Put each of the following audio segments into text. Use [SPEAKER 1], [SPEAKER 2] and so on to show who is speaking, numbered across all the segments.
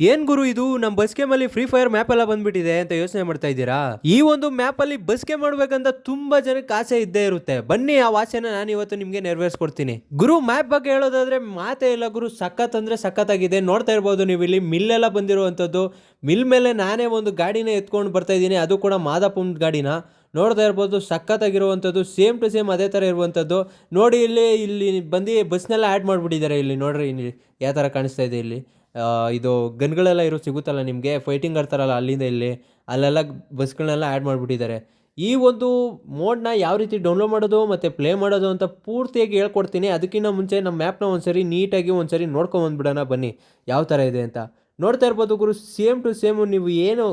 [SPEAKER 1] ಏನ್ ಗುರು ಇದು ನಮ್ಮ ಬಸ್ ಗೇಮ್ ಅಲ್ಲಿ ಫ್ರೀ ಫೈರ್ ಮ್ಯಾಪ್ ಎಲ್ಲ ಬಂದ್ಬಿಟ್ಟಿದೆ ಅಂತ ಯೋಚನೆ ಮಾಡ್ತಾ ಇದ್ದೀರಾ? ಈ ಒಂದು ಮ್ಯಾಪ್ ಅಲ್ಲಿ ಬಸ್ ಗೇಮ್ ಮಾಡ್ಬೇಕಂತ ತುಂಬಾ ಜನಕ್ಕೆ ಆಸೆ ಇದ್ದೇ ಇರುತ್ತೆ. ಬನ್ನಿ ಆ ಆಸೆನ ನಾನು ಇವತ್ತು ನಿಮ್ಗೆ ನೆರವೇರಿಸ್ಕೊಡ್ತೀನಿ. ಗುರು ಮ್ಯಾಪ್ ಬಗ್ಗೆ ಹೇಳೋದಾದ್ರೆ ಮಾತೇ ಇಲ್ಲ ಗುರು, ಸಖತ್ ಅಂದ್ರೆ ಸಖತ್ತಾಗಿದೆ. ನೋಡ್ತಾ ಇರ್ಬೋದು ನೀವು ಇಲ್ಲಿ ಮಿಲ್ ಎಲ್ಲ ಬಂದಿರುವಂತದ್ದು. ಮಿಲ್ ಮೇಲೆ ನಾನೇ ಒಂದು ಗಾಡಿನ ಎತ್ಕೊಂಡು ಬರ್ತಾ ಇದ್ದೀನಿ, ಅದು ಕೂಡ ಮಾದಾಪುನ್ ಗಾಡಿನ. ನೋಡ್ತಾ ಇರ್ಬೋದು ಸಖತ್ತಾಗಿರುವಂಥದ್ದು, ಸೇಮ್ ಟು ಸೇಮ್ ಅದೇ ಥರ ಇರುವಂಥದ್ದು. ನೋಡಿ ಇಲ್ಲಿ ಇಲ್ಲಿ ಬಂದು ಬಸ್ನೆಲ್ಲ ಆ್ಯಡ್ ಮಾಡಿಬಿಟ್ಟಿದ್ದಾರೆ. ಇಲ್ಲಿ ನೋಡ್ರಿ ಇಲ್ಲಿ ಯಾವ ಥರ ಕಾಣಿಸ್ತಾ ಇದೆ. ಇಲ್ಲಿ ಇದು ಗನ್ಗಳೆಲ್ಲ ಸಿಗುತ್ತಲ್ಲ ನಿಮಗೆ, ಫೈಟಿಂಗ್ ಆಡ್ತಾರಲ್ಲ ಅಲ್ಲಿಂದ ಇಲ್ಲಿ, ಅಲ್ಲೆಲ್ಲ ಬಸ್ಗಳನ್ನೆಲ್ಲ ಆ್ಯಡ್ ಮಾಡಿಬಿಟ್ಟಿದ್ದಾರೆ. ಈ ಒಂದು ಮೋಡ್ನ ಯಾವ ರೀತಿ ಡೌನ್ಲೋಡ್ ಮಾಡೋದು ಮತ್ತು ಪ್ಲೇ ಮಾಡೋದು ಅಂತ ಪೂರ್ತಿಯಾಗಿ ಹೇಳ್ಕೊಡ್ತೀನಿ. ಅದಕ್ಕಿಂತ ಮುಂಚೆ ನಮ್ಮ ಮ್ಯಾಪ್ನ ಒಂದ್ಸರಿ ನೀಟಾಗಿ ಒಂದ್ಸರಿ ನೋಡ್ಕೊಂಬಂದ್ಬಿಡೋಣ ಬನ್ನಿ ಯಾವ ಥರ ಇದೆ ಅಂತ. ನೋಡ್ತಾ ಇರ್ಬೋದು ಗುರು, ಸೇಮ್ ಟು ಸೇಮು ನೀವು ಏನು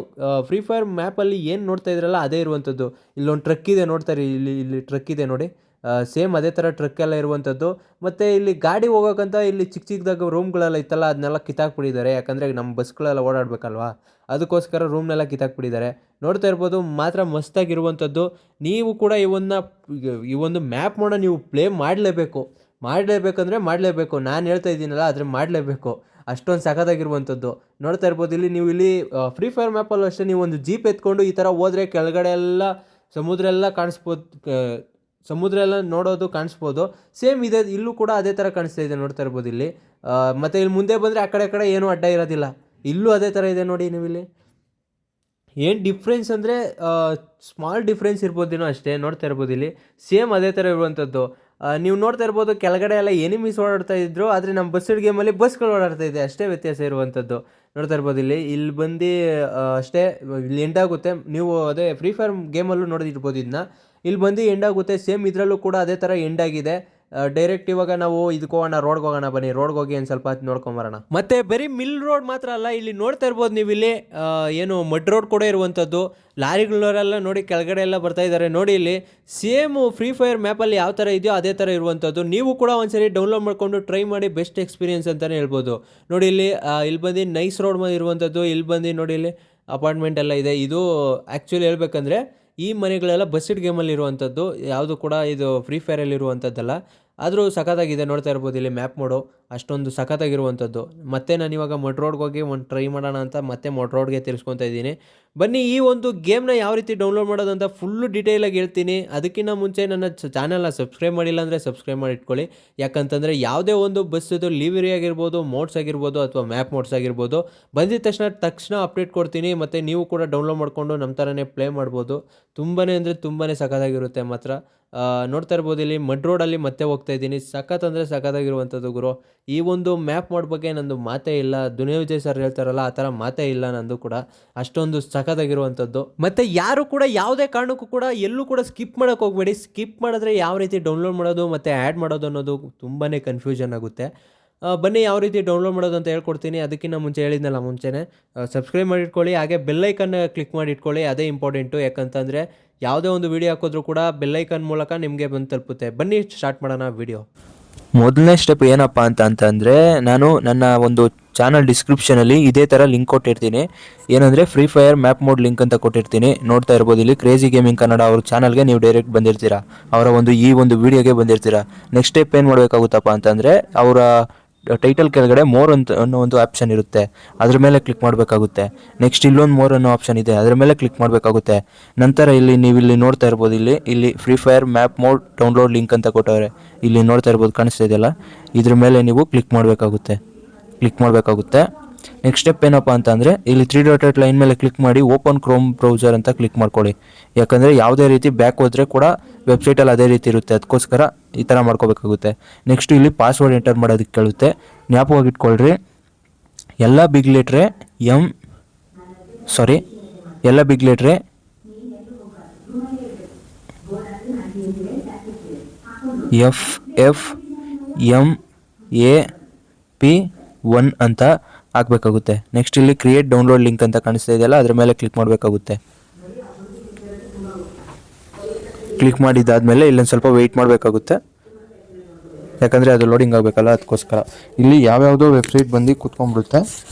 [SPEAKER 1] ಫ್ರೀ ಫೈರ್ ಮ್ಯಾಪಲ್ಲಿ ಏನು ನೋಡ್ತಾ ಇದ್ರಲ್ಲ ಅದೇ ಇರುವಂಥದ್ದು. ಇಲ್ಲೊಂದು ಟ್ರಕ್ ಇದೆ, ನೋಡ್ತಾರೆ ಇಲ್ಲಿ ಟ್ರಕ್ ಇದೆ ನೋಡಿ. ಸೇಮ್ ಅದೇ ಥರ ಟ್ರಕ್ ಎಲ್ಲ ಇರುವಂಥದ್ದು. ಮತ್ತು ಇಲ್ಲಿ ಗಾಡಿ ಹೋಗೋಕ್ಕಂತ ಇಲ್ಲಿ ಚಿಕ್ಕ ಚಿಕ್ಕದಾಗ ರೂಮ್ಗಳೆಲ್ಲ ಇತ್ತಲ್ಲ ಅದನ್ನೆಲ್ಲ ಕಿತ್ತಾಕ್ಬಿಟ್ಟಿದ್ದಾರೆ. ಯಾಕಂದರೆ ನಮ್ಮ ಬಸ್ಗಳೆಲ್ಲ ಓಡಾಡಬೇಕಲ್ವಾ, ಅದಕ್ಕೋಸ್ಕರ ರೂಮ್ನೆಲ್ಲ ಕಿತ್ತಾಕ್ಬಿಟ್ಟಿದ್ದಾರೆ. ನೋಡ್ತಾ ಇರ್ಬೋದು, ಮಾತ್ರ ಮಸ್ತಾಗಿರುವಂಥದ್ದು. ನೀವು ಕೂಡ ಈ ಒಂದು ಮ್ಯಾಪ್ ಮೋಡ ನೀವು ಪ್ಲೇ ಮಾಡಲೇಬೇಕಂದ್ರೆ ಮಾಡಲೇಬೇಕು. ನಾನು ಹೇಳ್ತಾ ಇದ್ದೀನಲ್ಲ ಆದರೆ ಮಾಡಲೇಬೇಕು, ಅಷ್ಟೊಂದು ಸಖತ್ತಾಗಿರುವಂಥದ್ದು. ನೋಡ್ತಾ ಇರ್ಬೋದು ಇಲ್ಲಿ ನೀವು ಇಲ್ಲಿ ಫ್ರೀ ಫೈರ್ ಮ್ಯಾಪಲ್ಲೂ ಅಷ್ಟೇ, ನೀವು ಒಂದು ಜೀಪ್ ಎತ್ಕೊಂಡು ಈ ಥರ ಹೋದರೆ ಕೆಳಗಡೆ ಎಲ್ಲ ಸಮುದ್ರ ಎಲ್ಲ ಕಾಣಿಸ್ಬೋದು, ಸಮುದ್ರ ಎಲ್ಲ ನೋಡೋದು ಕಾಣಿಸ್ಬೋದು. ಸೇಮ್ ಇದೆ, ಇಲ್ಲೂ ಕೂಡ ಅದೇ ಥರ ಕಾಣಿಸ್ತಾ ಇದೆ. ನೋಡ್ತಾ ಇರ್ಬೋದು ಇಲ್ಲಿ. ಮತ್ತು ಇಲ್ಲಿ ಮುಂದೆ ಬಂದರೆ ಆ ಕಡೆ ಏನೂ ಅಡ್ಡ ಇರೋದಿಲ್ಲ. ಇಲ್ಲೂ ಅದೇ ಥರ ಇದೆ ನೋಡಿ ನೀವು ಇಲ್ಲಿ. ಏನು ಡಿಫ್ರೆನ್ಸ್ ಅಂದರೆ ಸ್ಮಾಲ್ ಡಿಫ್ರೆನ್ಸ್ ಇರ್ಬೋದೇನೋ ಅಷ್ಟೇ. ನೋಡ್ತಾ ಇರ್ಬೋದು ಇಲ್ಲಿ ಸೇಮ್ ಅದೇ ಥರ ಇರುವಂಥದ್ದು. ನೀವು ನೋಡ್ತಾ ಇರ್ಬೋದು ಕೆಳಗಡೆ ಎಲ್ಲ ಎನಿಮೀಸ್ ಓಡಾಡ್ತಾ ಇದ್ರು, ಆದರೆ ನಮ್ಮ ಬಸ್ಸಡ್ ಗೇಮಲ್ಲಿ ಬಸ್ಗಳು ಓಡಾಡ್ತಾ ಇದೆ, ಅಷ್ಟೇ ವ್ಯತ್ಯಾಸ ಇರುವಂಥದ್ದು. ನೋಡ್ತಾ ಇರ್ಬೋದು ಇಲ್ಲಿ ಬಂದು ಅಷ್ಟೇ ಇಲ್ಲಿ ಎಂಡಾಗುತ್ತೆ. ನೀವು ಅದೇ ಫ್ರೀ ಫೈರ್ ಗೇಮಲ್ಲೂ ನೋಡಿರ್ಬೋದು ಇದನ್ನ. ಇಲ್ಲಿ ಬಂದು ಎಂಡಾಗುತ್ತೆ, ಸೇಮ್ ಇದರಲ್ಲೂ ಕೂಡ ಅದೇ ಥರ ಎಂಡಾಗಿದೆ. ಡೈರೆಕ್ಟ್ ಇವಾಗ ನಾವು ಇದಕ್ಕೆ ಹೋಗೋಣ, ರೋಡ್ಗೆ ಹೋಗೋಣ ಬನ್ನಿ. ರೋಡ್ಗೆ ಹೋಗಿ ಒಂದು ಸ್ವಲ್ಪ ಹೊತ್ತು ನೋಡ್ಕೊಂಬರೋಣ. ಮತ್ತು ಬರೀ ಮಿಲ್ ರೋಡ್ ಮಾತ್ರ ಅಲ್ಲ, ಇಲ್ಲಿ ನೋಡ್ತಾ ಇರ್ಬೋದು ನೀವು ಇಲ್ಲಿ ಏನು ಮಡ್ ರೋಡ್ ಕೂಡ ಇರುವಂಥದ್ದು. ಲಾರಿಗಳವರೆಲ್ಲ ನೋಡಿ ಕೆಳಗಡೆ ಎಲ್ಲ ಬರ್ತಾ ಇದ್ದಾರೆ ನೋಡಿ. ಇಲ್ಲಿ ಸೇಮು ಫ್ರೀ ಫೈರ್ ಮ್ಯಾಪಲ್ಲಿ ಯಾವ ಥರ ಇದೆಯೋ ಅದೇ ಥರ ಇರುವಂಥದ್ದು. ನೀವು ಕೂಡ ಒಂದ್ಸರಿ ಡೌನ್ಲೋಡ್ ಮಾಡಿಕೊಂಡು ಟ್ರೈ ಮಾಡಿ, ಬೆಸ್ಟ್ ಎಕ್ಸ್ಪೀರಿಯನ್ಸ್ ಅಂತಲೇ ಹೇಳ್ಬೋದು. ನೋಡಿ ಇಲ್ಲಿ ಬಂದು ನೈಸ್ ರೋಡ್ ಇರುವಂಥದ್ದು. ಇಲ್ಲಿ ಬಂದು ನೋಡಿ ಇಲ್ಲಿ ಅಪಾರ್ಟ್ಮೆಂಟ್ ಎಲ್ಲ ಇದೆ. ಇದು ಆ್ಯಕ್ಚುಲಿ ಹೇಳ್ಬೇಕಂದ್ರೆ ಈ ಮನೆಗಳೆಲ್ಲ ಬಸ್ಸಿಡ್ ಗೇಮಲ್ಲಿ ಇರುವಂಥದ್ದು, ಯಾವುದು ಕೂಡ ಇದು ಫ್ರೀ ಫೈರಲ್ಲಿ ಇರುವಂಥದ್ದಲ್ಲ. ಆದರೂ ಸಖತ್ತಾಗಿದೆ. ನೋಡ್ತಾ ಇರ್ಬೋದು ಇಲ್ಲಿ ಮ್ಯಾಪ್ ಮೋಡು ಅಷ್ಟೊಂದು ಸಖತ್ತಾಗಿರುವಂಥದ್ದು. ಮತ್ತೆ ನಾನು ಇವಾಗ ಮಡ್ ರೋಡ್ಗೆ ಹೋಗಿ ಒಂದು ಟ್ರೈ ಮಾಡೋಣ ಅಂತ ಮತ್ತೆ ಮಡ್ ರೋಡ್ಗೆ ತಿರ್ಸ್ಕೊತಾ ಇದ್ದೀನಿ. ಬನ್ನಿ ಈ ಒಂದು ಗೇಮ್ನ ಯಾವ ರೀತಿ ಡೌನ್ಲೋಡ್ ಮಾಡೋದು ಅಂತ ಫುಲ್ಲು ಡೀಟೇಲಾಗಿ ಹೇಳ್ತೀನಿ. ಅದಕ್ಕಿಂತ ಮುಂಚೆ ನನ್ನ ಚಾನಲ್ನ ಸಬ್ಸ್ಕ್ರೈಬ್ ಮಾಡಿಲ್ಲ ಅಂದರೆ ಸಬ್ಸ್ಕ್ರೈಬ್ ಮಾಡಿ ಇಟ್ಕೊಳ್ಳಿ. ಯಾಕಂತಂದರೆ ಯಾವುದೇ ಒಂದು ಬಸ್ಸದು ಲಿವರಿ ಆಗಿರ್ಬೋದು, ಮೋಡ್ಸ್ ಆಗಿರ್ಬೋದು, ಅಥವಾ ಮ್ಯಾಪ್ ಮೋಡ್ಸ್ ಆಗಿರ್ಬೋದು, ಬಂದಿದ ತಕ್ಷಣ ಅಪ್ಡೇಟ್ ಕೊಡ್ತೀನಿ. ಮತ್ತು ನೀವು ಕೂಡ ಡೌನ್ಲೋಡ್ ಮಾಡಿಕೊಂಡು ನಮ್ಮ ಥರನೇ ಪ್ಲೇ ಮಾಡ್ಬೋದು. ತುಂಬಾ ಅಂದರೆ ತುಂಬಾ ಸಖತ್ತಾಗಿರುತ್ತೆ ಮಾತ್ರ. ನೋಡ್ತಾ ಇರ್ಬೋದು ಇಲ್ಲಿ ಮಡ್ ರೋಡಲ್ಲಿ ಮತ್ತೆ ಹೋಗ್ತಾ ಇದ್ದೀನಿ. ಸಖತ್ ಅಂದರೆ ಸಖತ್ತಾಗಿರುವಂಥದ್ದು ಗುರು. ಈ ಒಂದು ಮ್ಯಾಪ್ ಮೋಡ್ ಬಗ್ಗೆ ನಂದು ಮಾತೇ ಇಲ್ಲ. ದುನಿಯಾ ವಿಜಯ್ ಸರ್ ಹೇಳ್ತಾರಲ್ಲ ಆ ಥರ ಮಾತೇ ಇಲ್ಲ ನಂದು ಕೂಡ. ಅಷ್ಟೊಂದು ಸಖತ್ತಾಗಿರುವಂಥದ್ದು. ಮತ್ತು ಯಾರು ಕೂಡ ಯಾವುದೇ ಕಾರಣಕ್ಕೂ ಕೂಡ ಎಲ್ಲೂ ಕೂಡ ಸ್ಕಿಪ್ ಮಾಡೋಕ್ಕೆ ಹೋಗಬೇಡಿ. ಸ್ಕಿಪ್ ಮಾಡಿದ್ರೆ ಯಾವ ರೀತಿ ಡೌನ್ಲೋಡ್ ಮಾಡೋದು ಮತ್ತು ಆ್ಯಡ್ ಮಾಡೋದು ಅನ್ನೋದು ತುಂಬಾ ಕನ್ಫ್ಯೂಷನ್ ಆಗುತ್ತೆ. ಬನ್ನಿ ಯಾವ ರೀತಿ ಡೌನ್ಲೋಡ್ ಮಾಡೋದು ಅಂತ ಹೇಳ್ಕೊಡ್ತೀನಿ. ಅದಕ್ಕಿಂತ ಮುಂಚೆ ಹೇಳಿದ್ನಲ್ಲ ಮುಂಚೆನೇ ಸಬ್ಸ್ಕ್ರೈಬ್ ಮಾಡಿ ಇಟ್ಕೊಳ್ಳಿ. ಹಾಗೆ ಬೆಲ್ಲೈಕನ್ನ ಕ್ಲಿಕ್ ಮಾಡಿ ಇಟ್ಕೊಳ್ಳಿ, ಅದೇ ಇಂಪಾರ್ಟೆಂಟು. ಯಾಕಂತಂದರೆ ಯಾವುದೇ ಒಂದು ವೀಡಿಯೋ ಹಾಕಿದ್ರೂ ಕೂಡ ಬೆಲ್ಲೈಕನ್ ಮೂಲಕ ನಿಮಗೆ ಬಂದು ತಲುಪುತ್ತೆ. ಬನ್ನಿ ಸ್ಟಾರ್ಟ್ ಮಾಡೋಣ ವೀಡಿಯೋ.
[SPEAKER 2] ಮೊದಲನೇ ಸ್ಟೆಪ್ ಏನಪ್ಪ ಅಂತಂದರೆ, ನಾನು ನನ್ನ ಒಂದು ಚಾನಲ್ ಡಿಸ್ಕ್ರಿಪ್ಷನಲ್ಲಿ ಇದೇ ಥರ ಲಿಂಕ್ ಕೊಟ್ಟಿರ್ತೀನಿ. ಏನಂದರೆ free fire map mode link ಅಂತ ಕೊಟ್ಟಿರ್ತೀನಿ. ನೋಡ್ತಾ ಇರ್ಬೋದು ಇಲ್ಲಿ ಕ್ರೇಜಿ ಗೇಮಿಂಗ್ ಕನ್ನಡ ಅವ್ರ ಚಾನಲ್ಗೆ ನೀವು ಡೈರೆಕ್ಟ್ ಬಂದಿರ್ತೀರಾ, ಅವರ ಈ ಒಂದು ವೀಡಿಯೋಗೆ ಬಂದಿರ್ತೀರಾ. ನೆಕ್ಸ್ಟ್ ಸ್ಟೆಪ್ ಏನು ಮಾಡಬೇಕಾಗುತ್ತಪ್ಪ ಅಂತಂದರೆ, ಅವರ ಟೈಟಲ್ ಕೆಳಗಡೆ ಮೋರ್ ಅನ್ನೋ ಒಂದು ಆಪ್ಷನ್ ಇರುತ್ತೆ, ಅದ್ರ ಮೇಲೆ ಕ್ಲಿಕ್ ಮಾಡಬೇಕಾಗುತ್ತೆ. ನೆಕ್ಸ್ಟ್ ಇಲ್ಲೊಂದು ಮೋರ್ ಅನ್ನೋ ಆಪ್ಷನ್ ಇದೆ, ಅದ್ರ ಮೇಲೆ ಕ್ಲಿಕ್ ಮಾಡಬೇಕಾಗುತ್ತೆ. ನಂತರ ನೀವು ಇಲ್ಲಿ ನೋಡ್ತಾ ಇರ್ಬೋದು, ಇಲ್ಲಿ free fire map mode download link ಅಂತ ಕೊಟ್ಟವ್ರೆ. ಇಲ್ಲಿ ನೋಡ್ತಾ ಇರ್ಬೋದು ಕಾಣಿಸ್ತಾ ಇದೆಯಲ್ಲ, ಇದ್ರ ಮೇಲೆ ನೀವು ಕ್ಲಿಕ್ ಮಾಡಬೇಕಾಗುತ್ತೆ. ನೆಕ್ಸ್ಟ್ ಸ್ಟೆಪ್ ಏನಪ್ಪ ಅಂತಂದರೆ, ಇಲ್ಲಿ 3 ಡಾಟೆಡ್ ಲೈನ್ ಮೇಲೆ ಕ್ಲಿಕ್ ಮಾಡಿ ಓಪನ್ ಕ್ರೋಮ್ ಬ್ರೌಸರ್ ಅಂತ ಕ್ಲಿಕ್ ಮಾಡ್ಕೊಳ್ಳಿ. ಯಾಕಂದರೆ ಯಾವುದೇ ರೀತಿ ಬ್ಯಾಕ್ ಹೋದರೆ ಕೂಡ ವೆಬ್ಸೈಟಲ್ಲಿ ಅದೇ ರೀತಿ ಇರುತ್ತೆ, ಅದಕ್ಕೋಸ್ಕರ ಈ ಥರ ಮಾಡ್ಕೋಬೇಕಾಗುತ್ತೆ. ನೆಕ್ಸ್ಟ್ ಇಲ್ಲಿ ಪಾಸ್ವರ್ಡ್ ಎಂಟರ್ ಮಾಡೋದಕ್ಕೆ ಕೇಳುತ್ತೆ. ಜ್ಞಾಪಕವಾಗಿ ಇಟ್ಕೊಳ್ರಿ, ಎಲ್ಲ ಬಿಗ್ ಲೆಟ್ರೆ FFMAP1 ಅಂತ ಹಾಕಬೇಕಾಗುತ್ತೆ. ನೆಕ್ಸ್ಟ್ ಇಲ್ಲಿ ಕ್ರಿಯೇಟ್ ಡೌನ್ಲೋಡ್ ಲಿಂಕ್ ಅಂತ ಕಾಣಿಸ್ತಾ ಇದೆಯಲ್ಲ, ಅದ್ರ ಮೇಲೆ ಕ್ಲಿಕ್ ಮಾಡಬೇಕಾಗುತ್ತೆ. ಕ್ಲಿಕ್ ಮಾಡಿದ್ದಾದಮೇಲೆ ಇಲ್ಲೊಂದು ಸ್ವಲ್ಪ ವೆಯ್ಟ್ ಮಾಡಬೇಕಾಗುತ್ತೆ, ಯಾಕಂದರೆ ಅದು ಲೋಡಿಂಗ್ ಆಗಬೇಕಲ್ಲ, ಅದಕ್ಕೋಸ್ಕರ. ಇಲ್ಲಿ ಯಾವ್ಯಾವುದೋ ವೆಬ್ಸೈಟ್ ಬಂದು ಕೂತ್ಕೊಂಡ್ಬಿಡುತ್ತೆ,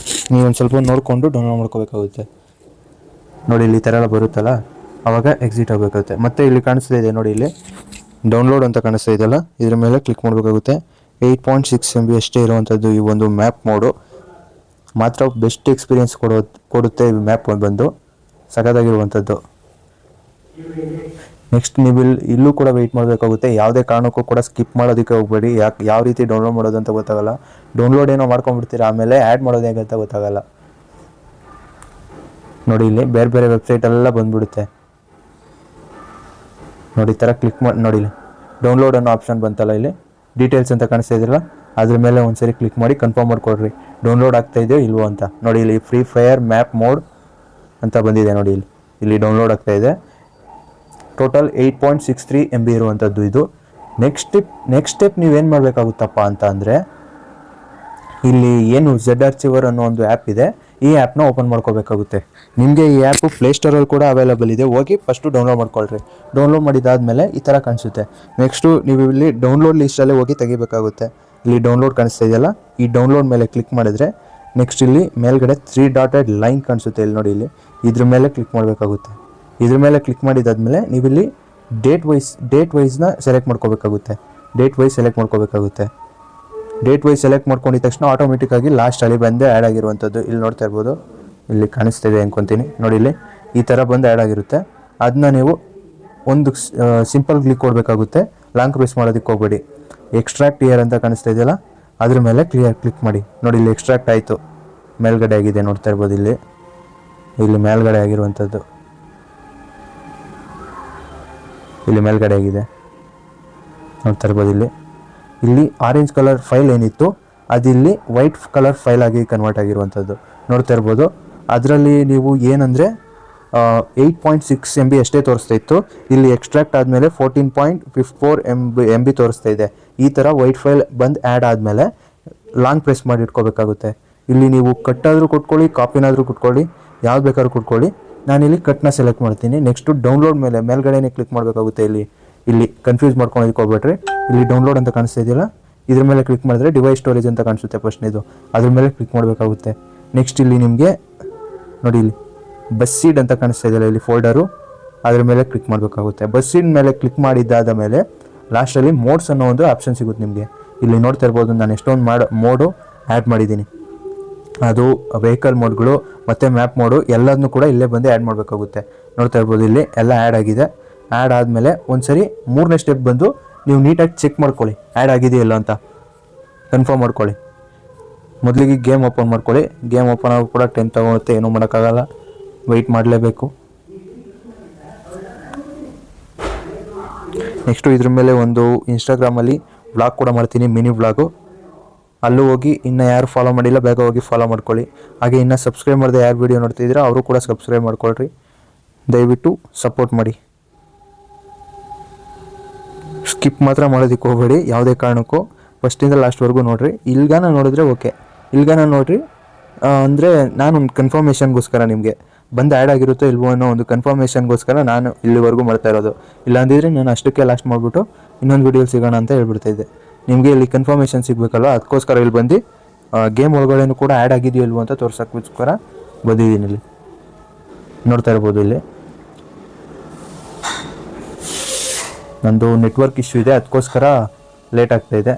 [SPEAKER 2] ನೀವು ಒಂದು ಸ್ವಲ್ಪ ನೋಡಿಕೊಂಡು ಡೌನ್ಲೋಡ್ ಮಾಡ್ಕೋಬೇಕಾಗುತ್ತೆ. ನೋಡಿ ಇಲ್ಲಿ ಈ ಥರ ಎಲ್ಲ ಬರುತ್ತಲ್ಲ, ಆವಾಗ ಎಕ್ಸಿಟ್ ಆಗಬೇಕಾಗುತ್ತೆ. ಮತ್ತು ಇಲ್ಲಿ ಕಾಣಿಸ್ತಾ ಇದೆ ನೋಡಿ, ಇಲ್ಲಿ ಡೌನ್ಲೋಡ್ ಅಂತ ಕಾಣಿಸ್ತಾ ಇದೆಯಲ್ಲ, ಇದ್ರ ಮೇಲೆ ಕ್ಲಿಕ್ ಮಾಡಬೇಕಾಗುತ್ತೆ. 8.6 MB ಅಷ್ಟೇ ಇರುವಂಥದ್ದು ಈ ಒಂದು ಮ್ಯಾಪ್ ಮೋಡು. ಮಾತ್ರ ಬೆಸ್ಟ್ ಎಕ್ಸ್ಪೀರಿಯೆನ್ಸ್ ಕೊಡುತ್ತೆ ಈ ಮ್ಯಾಪ್ ಬಂದು ಸಖತ್ತಾಗಿರುವಂಥದ್ದು. ನೆಕ್ಸ್ಟ್ ನೀವು ಇಲ್ಲೂ ಕೂಡ ವೆಯ್ಟ್ ಮಾಡಬೇಕಾಗುತ್ತೆ. ಯಾವುದೇ ಕಾರಣಕ್ಕೂ ಕೂಡ ಸ್ಕಿಪ್ ಮಾಡೋದಕ್ಕೆ ಹೋಗಬೇಡಿ. ಯಾವ ರೀತಿ ಡೌನ್ಲೋಡ್ ಮಾಡೋದು ಅಂತ ಗೊತ್ತಾಗಲ್ಲ. ಡೌನ್ಲೋಡ್ ಏನೋ ಮಾಡ್ಕೊಂಡ್ಬಿಡ್ತೀರಾ, ಆಮೇಲೆ ಆ್ಯಡ್ ಮಾಡೋದು ಹೇಗೆ ಅಂತ ಗೊತ್ತಾಗಲ್ಲ. ನೋಡಿ ಇಲ್ಲಿ ಬೇರೆ ಬೇರೆ ವೆಬ್ಸೈಟೆಲ್ಲ ಬಂದ್ಬಿಡುತ್ತೆ. ನೋಡಿ ಈ ಥರ ಕ್ಲಿಕ್ ಮಾಡಿ ನೋಡಿ, ಇಲ್ಲಿ ಡೌನ್ಲೋಡ್ ಅನ್ನೋ ಆಪ್ಷನ್ ಬಂತಲ್ಲ, ಇಲ್ಲಿ ಡೀಟೇಲ್ಸ್ ಅಂತ ಕಾಣಿಸ್ತಾ ಇದ್ರಲ್ಲ, ಅದ್ರ ಮೇಲೆ ಒಂದ್ಸರಿ ಕ್ಲಿಕ್ ಮಾಡಿ ಕನ್ಫರ್ಮ್ ಮಾಡ್ಕೊಡ್ರಿ ಡೌನ್ಲೋಡ್ ಆಗ್ತಾ ಇದೆಯೋ ಇಲ್ವೋ ಅಂತ. ನೋಡಿ ಇಲ್ಲಿ ಫ್ರೀ ಫೈರ್ ಮ್ಯಾಪ್ ಮೋಡ್ ಅಂತ ಬಂದಿದೆ. ನೋಡಿ ಇಲ್ಲಿ ಡೌನ್ಲೋಡ್ ಆಗ್ತಾ ಇದೆ. ಟೋಟಲ್ 8.63 MB ಇರುವಂಥದ್ದು ಇದು. ನೆಕ್ಸ್ಟ್ ಸ್ಟೆಪ್ ನೀವೇನು ಮಾಡಬೇಕಾಗುತ್ತಪ್ಪ ಅಂತ ಅಂದರೆ, ಇಲ್ಲಿ ಏನು ಝೆಡ್ ಆರ್ಚಿವರ್ ಅನ್ನೋ ಒಂದು ಆ್ಯಪ್ ಇದೆ, ಈ ಆ್ಯಪ್ನ ಓಪನ್ ಮಾಡ್ಕೋಬೇಕಾಗುತ್ತೆ. ನಿಮಗೆ ಈ ಆ್ಯಪು ಪ್ಲೇಸ್ಟೋರಲ್ಲಿ ಕೂಡ ಅವೈಲೇಬಲ್ ಇದೆ. ಹೋಗಿ ಫಸ್ಟು ಡೌನ್ಲೋಡ್ ಮಾಡ್ಕೊಳ್ರಿ. ಡೌನ್ಲೋಡ್ ಮಾಡಿದಾದಮೇಲೆ ಈ ಥರ ಕಾಣಿಸುತ್ತೆ. ನೆಕ್ಸ್ಟು ನೀವು ಇಲ್ಲಿ ಡೌನ್ಲೋಡ್ ಲಿಸ್ಟಲ್ಲೇ ಹೋಗಿ ತೆಗಿಬೇಕಾಗುತ್ತೆ. ಇಲ್ಲಿ ಡೌನ್ಲೋಡ್ ಕಾಣಿಸ್ತಾ ಇದೆಯಲ್ಲ, ಈ ಡೌನ್ಲೋಡ್ ಮೇಲೆ ಕ್ಲಿಕ್ ಮಾಡಿದ್ರೆ ನೆಕ್ಸ್ಟ್ ಇಲ್ಲಿ ಮೇಲ್ಗಡೆ 3 ಡಾಟೆಡ್ ಲೈನ್ ಕಾಣಿಸುತ್ತೆ. ಇಲ್ಲಿ ನೋಡಿ, ಇದ್ರ ಮೇಲೆ ಕ್ಲಿಕ್ ಮಾಡಬೇಕಾಗುತ್ತೆ. ಇದ್ರ ಮೇಲೆ ಕ್ಲಿಕ್ ಮಾಡಿದಾದ್ಮೇಲೆ ನೀವಿಲ್ಲಿ ಡೇಟ್ ವೈಸ್ನ ಸೆಲೆಕ್ಟ್ ಮಾಡ್ಕೋಬೇಕಾಗುತ್ತೆ. ಡೇಟ್ ವೈಸ್ ಸೆಲೆಕ್ಟ್ ಮಾಡ್ಕೊಂಡಿದ ತಕ್ಷಣ ಆಟೋಮೆಟಿಕ್ಕಾಗಿ ಲಾಸ್ಟಲ್ಲಿ ಬಂದೇ ಆ್ಯಡ್ ಆಗಿರುವಂಥದ್ದು ಇಲ್ಲಿ ನೋಡ್ತಾ ಇರ್ಬೋದು. ಇಲ್ಲಿ ಕಾಣಿಸ್ತಿದೆ ಅನ್ಕೊತೀನಿ. ನೋಡಿ ಇಲ್ಲಿ ಈ ಥರ ಬಂದು ಆ್ಯಡ್ ಆಗಿರುತ್ತೆ. ಅದನ್ನ ನೀವು ಒಂದು ಸಿಂಪಲ್ ಕ್ಲಿಕ್ ಕೊಡಬೇಕಾಗುತ್ತೆ. ಲಾಂಗ್ ಪ್ರೆಸ್ ಮಾಡೋದಕ್ಕೆ ಹೋಗಬೇಡಿ. ಎಕ್ಸ್ಟ್ರಾಕ್ಟ್ ಇಯರ್ ಅಂತ ಕಾಣಿಸ್ತಾ ಇದೆಯಲ್ಲ, ಅದ್ರ ಮೇಲೆ ಕ್ಲಿಕ್ ಮಾಡಿ. ನೋಡಿ ಇಲ್ಲಿ ಎಕ್ಸ್ಟ್ರಾಕ್ಟ್ ಆಯಿತು, ಮೇಲ್ಗಡೆ ಆಗಿದೆ ನೋಡ್ತಾ ಇರ್ಬೋದು. ಇಲ್ಲಿ ಮೇಲ್ಗಡೆ ಆಗಿರುವಂಥದ್ದು ಇಲ್ಲಿ ಮೇಲ್ಗಡೆ ಆಗಿದೆ ನೋಡ್ತಾ ಇರ್ಬೋದು. ಇಲ್ಲಿ ಆರೆಂಜ್ ಕಲರ್ ಫೈಲ್ ಏನಿತ್ತು ಅದಿಲ್ಲಿ ವೈಟ್ ಕಲರ್ ಫೈಲ್ ಆಗಿ ಕನ್ವರ್ಟ್ ಆಗಿರುವಂಥದ್ದು ನೋಡ್ತಾ ಇರ್ಬೋದು. ಅದರಲ್ಲಿ ನೀವು ಏನಂದರೆ 8.6 MB ಅಷ್ಟೇ ತೋರಿಸ್ತಾ ಇತ್ತು. ಇಲ್ಲಿ ಎಕ್ಸ್ಟ್ರಾಕ್ಟ್ ಆದಮೇಲೆ 14.54 MB ತೋರಿಸ್ತಾ ಇದೆ. ಈ ಥರ ವೈಟ್ ಫೈಲ್ ಬಂದು ಆ್ಯಡ್ ಆದಮೇಲೆ ಲಾಂಗ್ ಪ್ರೆಸ್ ಮಾಡಿ ಇಟ್ಕೋಬೇಕಾಗುತ್ತೆ. ಇಲ್ಲಿ ನೀವು ಕಟ್ಟಾದರೂ ಕೊಟ್ಕೊಳ್ಳಿ, ಕಾಪಿನಾದರೂ ಕೊಟ್ಕೊಳ್ಳಿ, ಯಾವ್ದು ಬೇಕಾದ್ರೂ ಕೊಟ್ಕೊಳ್ಳಿ. ನಾನಿಲ್ಲಿ ಕಟ್ನ ಸೆಲೆಕ್ಟ್ ಮಾಡ್ತೀನಿ. ನೆಕ್ಸ್ಟು ಡೌನ್ಲೋಡ್ ಮೇಲ್ಗಡೆನೇ ಕ್ಲಿಕ್ ಮಾಡಬೇಕಾಗುತ್ತೆ. ಇಲ್ಲಿ ಕನ್ಫ್ಯೂಸ್ ಮಾಡ್ಕೊಳೋದಕ್ಕೆ ಹೋಗ್ಬೇಡ್ರಿ. ಇಲ್ಲಿ ಡೌನ್ಲೋಡ್ ಅಂತ ಕಾಣಿಸ್ತಾ ಇದೆಯಲ್ಲ, ಇದ್ರ ಮೇಲೆ ಕ್ಲಿಕ್ ಮಾಡಿದ್ರೆ ಡಿವೈಸ್ ಸ್ಟೋರೇಜ್ ಅಂತ ಕಾಣಿಸುತ್ತೆ ಫಸ್ಟ್ನೇದು, ಅದ್ರ ಮೇಲೆ ಕ್ಲಿಕ್ ಮಾಡಬೇಕಾಗುತ್ತೆ. ನೆಕ್ಸ್ಟ್ ಇಲ್ಲಿ ನಿಮಗೆ ನೋಡಿ, ಇಲ್ಲಿ ಬಸ್ ಸೀಡ್ ಅಂತ ಕಾಣಿಸ್ತಾ ಇದೆಯಲ್ಲ, ಇಲ್ಲಿ ಫೋಲ್ಡರು, ಅದ್ರ ಮೇಲೆ ಕ್ಲಿಕ್ ಮಾಡಬೇಕಾಗುತ್ತೆ. ಬಸ್ ಸೀಡ್ ಮೇಲೆ ಕ್ಲಿಕ್ ಮಾಡಿದ್ದಾದ ಮೇಲೆ ಲಾಸ್ಟಲ್ಲಿ ಮೋಡ್ಸ್ ಅನ್ನೋ ಒಂದು ಆಪ್ಷನ್ ಸಿಗುತ್ತೆ ನಿಮಗೆ. ಇಲ್ಲಿ ನೋಡ್ತಾ ಇರ್ಬೋದು, ನಾನು ಎಷ್ಟೊಂದು ಮೋಡು ಆ್ಯಡ್ ಮಾಡಿದ್ದೀನಿ. ಅದು ವೆಹಿಕಲ್ ಮೋಡ್ಗಳು ಮತ್ತು ಮ್ಯಾಪ್ ಮೋಡು ಎಲ್ಲದನ್ನೂ ಕೂಡ ಇಲ್ಲೇ ಬಂದು ಆ್ಯಡ್ ಮಾಡಬೇಕಾಗುತ್ತೆ. ನೋಡ್ತಾ ಇರ್ಬೋದು, ಇಲ್ಲಿ ಎಲ್ಲ ಆ್ಯಡ್ ಆಗಿದೆ. ಆ್ಯಡ್ ಆದಮೇಲೆ ಒಂದ್ಸರಿ 3ನೇ ಸ್ಟೆಪ್ ಬಂದು ನೀವು ನೀಟಾಗಿ ಚೆಕ್ ಮಾಡ್ಕೊಳ್ಳಿ, ಆ್ಯಡ್ ಆಗಿದೆಯಲ್ಲ ಅಂತ ಕನ್ಫರ್ಮ್ ಮಾಡ್ಕೊಳ್ಳಿ. ಮೊದಲಿಗೆ ಗೇಮ್ ಓಪನ್ ಮಾಡ್ಕೊಳ್ಳಿ. ಗೇಮ್ ಓಪನ್ ಆಗೋ ಕೂಡ ಟೈಮ್ ತಗೊಳುತ್ತೆ, ಏನೂ ಮಾಡೋಕ್ಕಾಗಲ್ಲ, ವೆಯ್ಟ್ ಮಾಡಲೇಬೇಕು. ನೆಕ್ಸ್ಟು ಇದ್ರ ಮೇಲೆ ಒಂದು ಇನ್ಸ್ಟಾಗ್ರಾಮಲ್ಲಿ ವ್ಲಾಗ್ ಕೂಡ ಮಾಡ್ತೀನಿ, ಮಿನಿ ವ್ಲಾಗು. ಅಲ್ಲೂ ಹೋಗಿ ಇನ್ನು ಯಾರು ಫಾಲೋ ಮಾಡಿಲ್ಲ ಬೇಗ ಹೋಗಿ ಫಾಲೋ ಮಾಡ್ಕೊಳ್ಳಿ. ಹಾಗೆ ಇನ್ನು ಸಬ್ಸ್ಕ್ರೈಬ್ ಮಾಡದೆ ಯಾರು ವೀಡಿಯೋ ನೋಡ್ತಿದ್ದೀರಾ ಅವರು ಕೂಡ ಸಬ್ಸ್ಕ್ರೈಬ್ ಮಾಡ್ಕೊಳ್ರಿ. ದಯವಿಟ್ಟು ಸಪೋರ್ಟ್ ಮಾಡಿ. ಸ್ಕಿಪ್ ಮಾತ್ರ ಮಾಡೋದಕ್ಕೆ ಹೋಗಬೇಡಿ ಯಾವುದೇ ಕಾರಣಕ್ಕೂ. ಫಸ್ಟಿಂದ ಲಾಸ್ಟ್ವರೆಗೂ ನೋಡಿರಿ. ಇಲ್ಗಾನ ನೋಡಿದ್ರೆ ಓಕೆ, ಇಲ್ಗಾನ ನೋಡಿರಿ ಅಂದರೆ ನಾನು ಒಂದು ಕನ್ಫರ್ಮೇಷನ್ಗೋಸ್ಕರ ನಿಮಗೆ ಬಂದು ಆ್ಯಡ್ ಆಗಿರುತ್ತೋ ಇಲ್ವೋ ಅನ್ನೋ ಒಂದು ಕನ್ಫರ್ಮೇಷನ್ಗೋಸ್ಕರ ನಾನು ಇಲ್ಲಿವರೆಗೂ ಮಾಡ್ತಾ ಇರೋದು. ಇಲ್ಲಾಂದಿದ್ರೆ ನಾನು ಅಷ್ಟಕ್ಕೆ ಲಾಸ್ಟ್ ಮಾಡಿಬಿಟ್ಟು ಇನ್ನೊಂದು ವೀಡಿಯೋ ಸಿಗೋಣ ಅಂತ ಹೇಳ್ಬಿಡ್ತಾಯಿದ್ದೆ. ನಿಮಗೆ ಇಲ್ಲಿ ಕನ್ಫರ್ಮೇಷನ್ ಸಿಗಬೇಕಲ್ವ, ಅದಕ್ಕೋಸ್ಕರ ಇಲ್ಲಿ ಬಂದು ಗೇಮ್ ಒಳಗಡೆನೂ ಕೂಡ ಆ್ಯಡ್ ಆಗಿದೆಯೋ ಇಲ್ವೋ ಅಂತ ತೋರ್ಸೋಕ್ಕೋಸ್ಕರ ಬಂದಿದ್ದೀನಿ. ಇಲ್ಲಿ ನೋಡ್ತಾ ಇರ್ಬೋದು, ಇಲ್ಲಿ ನಂದು ನೆಟ್ವರ್ಕ್ ಇಶ್ಯೂ ಇದೆ, ಅದಕ್ಕೋಸ್ಕರ ಲೇಟ್ ಆಗ್ತಾಯಿದೆ.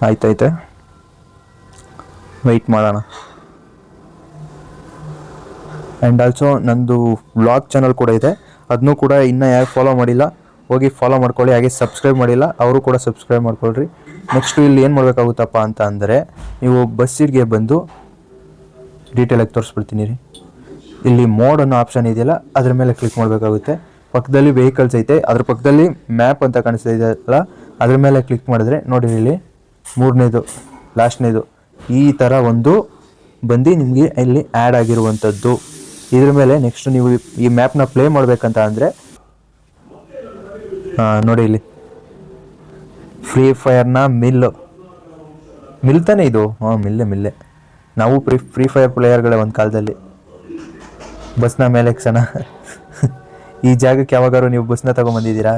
[SPEAKER 2] ಆಯ್ತೈತೆ, ವೆಯ್ಟ್ ಮಾಡೋಣ. ಆ್ಯಂಡ್ ಆಲ್ಸೋ ನಂದು ವ್ಲಾಗ್ ಚಾನಲ್ ಕೂಡ ಇದೆ, ಅದನ್ನೂ ಕೂಡ ಇನ್ನೂ ಯಾರು ಫಾಲೋ ಮಾಡಿಲ್ಲ ಹೋಗಿ ಫಾಲೋ ಮಾಡ್ಕೊಳ್ಳಿ. ಹಾಗೆ ಸಬ್ಸ್ಕ್ರೈಬ್ ಮಾಡಿಲ್ಲ ಅವರು ಕೂಡ ಸಬ್ಸ್ಕ್ರೈಬ್ ಮಾಡ್ಕೊಳ್ರಿ. ನೆಕ್ಸ್ಟು ಇಲ್ಲಿ ಏನು ಮಾಡಬೇಕಾಗುತ್ತಪ್ಪ ಅಂತ ಅಂದರೆ, ನೀವು ಬಸ್ಸಿಗೆ ಬಂದು ಡೀಟೇಲಾಗಿ ತೋರಿಸ್ಬಿಡ್ತೀನಿ ರೀ. ಇಲ್ಲಿ ಮೋಡ್ ಅನ್ನೋ ಆಪ್ಷನ್ ಇದೆಯಲ್ಲ, ಅದ್ರ ಮೇಲೆ ಕ್ಲಿಕ್ ಮಾಡಬೇಕಾಗುತ್ತೆ. ಪಕ್ಕದಲ್ಲಿ ವೆಹಿಕಲ್ಸ್ ಐತೆ, ಅದ್ರ ಪಕ್ಕದಲ್ಲಿ ಮ್ಯಾಪ್ ಅಂತ ಕಾಣಿಸ್ತಾ ಇದೆಯಲ್ಲ, ಅದ್ರ ಮೇಲೆ ಕ್ಲಿಕ್ ಮಾಡಿದ್ರೆ ನೋಡಿ ಇಲ್ಲಿ 3ನೇದು ಲಾಸ್ಟ್ನೇದು ಈ ಥರ ಒಂದು ಬಂದು ನಿಮಗೆ ಇಲ್ಲಿ ಆ್ಯಡ್ ಆಗಿರುವಂಥದ್ದು. ಇದ್ರ ಮೇಲೆ ನೆಕ್ಸ್ಟ್ ನೀವು ಈ ಮ್ಯಾಪ್ನ ಪ್ಲೇ ಮಾಡಬೇಕಂತ ಅಂದರೆ ನೋಡಿ, ಇಲ್ಲಿ ಫ್ರೀ ಫೈರ್ನ ಮಿಲ್ ತಾನೇ ಇದು. ಮಿಲ್ಲೆ ನಾವು ಫ್ರೀ ಫೈರ್ ಪ್ಲೇಯರ್ಗಳೇ ಒಂದು ಕಾಲದಲ್ಲಿ. ಬಸ್ನ ಮೇಲೆ ಕ್ಷಣ ಈ ಜಾಗಕ್ಕೆ ಯಾವಾಗಾರು ನೀವು ಬಸ್ನ ತಗೊಂಬಂದಿದ್ದೀರಾ?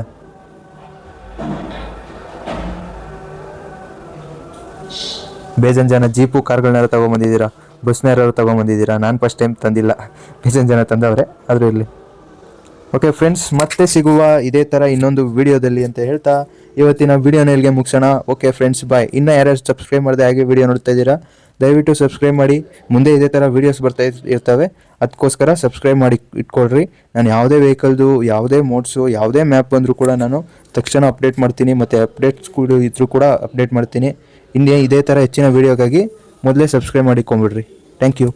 [SPEAKER 2] ಬೇಜನ್ ಜನ ಜೀಪು ಕಾರ್ಗಳನ್ನೆಲ್ಲ ತೊಗೊಂಬಂದಿದ್ದೀರಾ, ಬಸ್ನ ಯಾರು ತೊಗೊಂಬಂದಿದ್ದೀರಾ? ನಾನು ಫಸ್ಟ್ ಟೈಮ್ ತಂದಿಲ್ಲ, ಬೇಜನ್ ಜನ ತಂದವ್ರೆ. ಆದರೂ ಇರಲಿ, ಓಕೆ ಫ್ರೆಂಡ್ಸ್, ಮತ್ತೆ ಸಿಗುವ ಇದೇ ಥರ ಇನ್ನೊಂದು ವಿಡಿಯೋದಲ್ಲಿ ಅಂತ ಹೇಳ್ತಾ ಇವತ್ತಿನ ವಿಡಿಯೋನ ಇಲ್ಲಿಗೆ ಮುಗಿಸೋಣ. ಓಕೆ ಫ್ರೆಂಡ್ಸ್, ಬಾಯ್. ಇನ್ನೂ ಯಾರ್ಯಾರು ಸಬ್ಸ್ಕ್ರೈಬ್ ಮಾಡದೆ ಹಾಗೆ ವಿಡಿಯೋ ನೋಡ್ತಾ ಇದ್ದೀರಾ, ದಯವಿಟ್ಟು ಸಬ್ಸ್ಕ್ರೈಬ್ ಮಾಡಿ. ಮುಂದೆ ಇದೇ ಥರ ವೀಡಿಯೋಸ್ ಬರ್ತಾ ಇರ್ತವೆ, ಅದಕ್ಕೋಸ್ಕರ ಸಬ್ಸ್ಕ್ರೈಬ್ ಮಾಡಿ ಇಟ್ಕೊಳ್ರಿ. ನಾನು ಯಾವುದೇ ವೆಹಿಕಲ್ದು, ಯಾವುದೇ ಮೋಡ್ಸು, ಯಾವುದೇ ಮ್ಯಾಪ್ ಬಂದರೂ ಕೂಡ ನಾನು ತಕ್ಷಣ ಅಪ್ಡೇಟ್ ಮಾಡ್ತೀನಿ, ಮತ್ತು ಅಪ್ಡೇಟ್ಸ್ ಕೂಡ ಇದ್ರೂ ಕೂಡ ಅಪ್ಡೇಟ್ ಮಾಡ್ತೀನಿ. ಇದೇ ಥರ ಹೆಚ್ಚಿನ ವೀಡಿಯೋಗಾಗಿ ಮೊದಲೇ ಸಬ್ಸ್ಕ್ರೈಬ್ ಮಾಡಿಕೊಂಬಿಡ್ರಿ. Thank you.